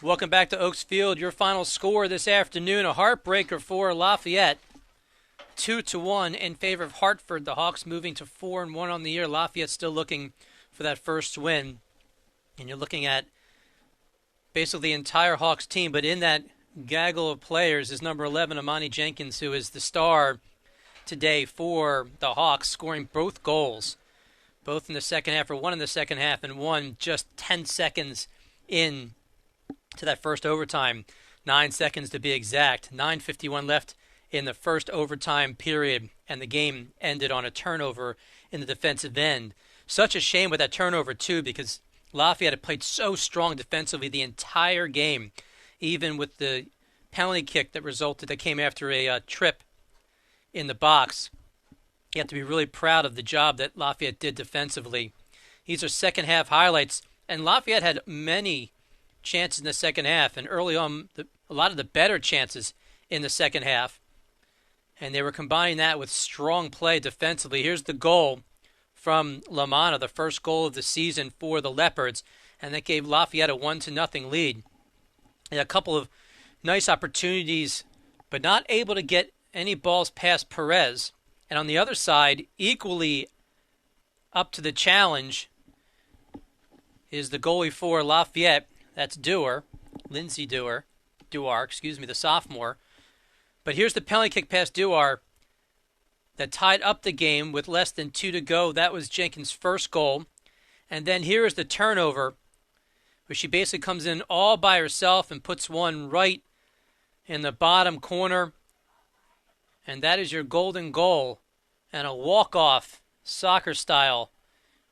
Welcome back to Oaks Field. Your final score this afternoon, a heartbreaker for Lafayette. 2-1 in favor of Hartford. The Hawks moving to 4-1 on the year. Lafayette still looking for that first win. And you're looking at basically the entire Hawks team, but in that gaggle of players is number 11, Amani Jenkins, who is the star today for the Hawks, scoring both goals, both in the second half, or one in the second half, and one just 10 seconds in to that first overtime. 9 seconds to be exact. 9:51 left in the first overtime period, and the game ended on a turnover in the defensive end. Such a shame with that turnover, too, because Lafayette had played so strong defensively the entire game, even with the penalty kick that came after a trip in the box. You have to be really proud of the job that Lafayette did defensively. These are second half highlights, and Lafayette had many chances in the second half, and early on, a lot of the better chances in the second half. And they were combining that with strong play defensively. Here's the goal from Lamanna, the first goal of the season for the Leopards, and that gave Lafayette a 1-0 lead. And a couple of nice opportunities, but not able to get any balls past Perez. And on the other side, equally up to the challenge, is the goalie for Lafayette. That's Lindsey Dewar, the sophomore. But here's the penalty kick past Dewar that tied up the game with less than 2 to go. That was Jenkins' first goal. And then here is the turnover, where she basically comes in all by herself and puts one right in the bottom corner. And that is your golden goal, and a walk-off soccer style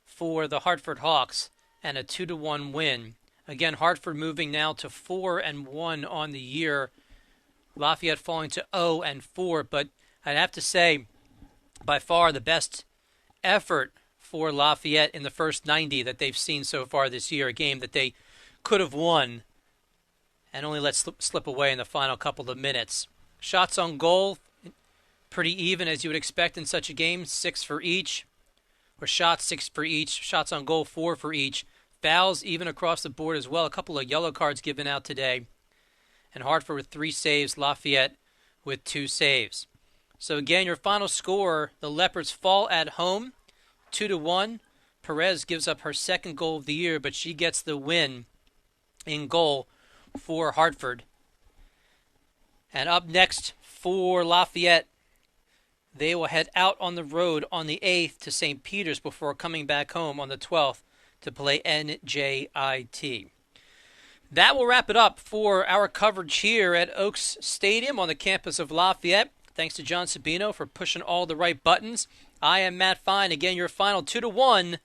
for the Hartford Hawks, and a 2-1 win. Again, Hartford moving now to 4-1 on the year. Lafayette falling to 0-4, but I'd have to say, by far the best effort for Lafayette in the first 90 that they've seen so far this year. A game that they could have won and only let slip away in the final couple of minutes. Shots on goal, pretty even as you would expect in such a game. 6 for each, or shots 6 for each. Shots on goal 4 for each. Fouls even across the board as well. A couple of yellow cards given out today. And Hartford with 3 saves, Lafayette with 2 saves. So again, your final score, the Leopards fall at home, 2-1. Perez gives up her second goal of the year, but she gets the win in goal for Hartford. And up next for Lafayette, they will head out on the road on the 8th to St. Peter's before coming back home on the 12th to play NJIT. That will wrap it up for our coverage here at Oaks Stadium on the campus of Lafayette. Thanks to John Sabino for pushing all the right buttons. I am Matt Fine. Again, your final 2-1.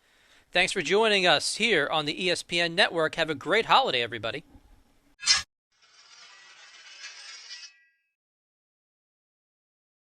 Thanks for joining us here on the ESPN Network. Have a great holiday, everybody.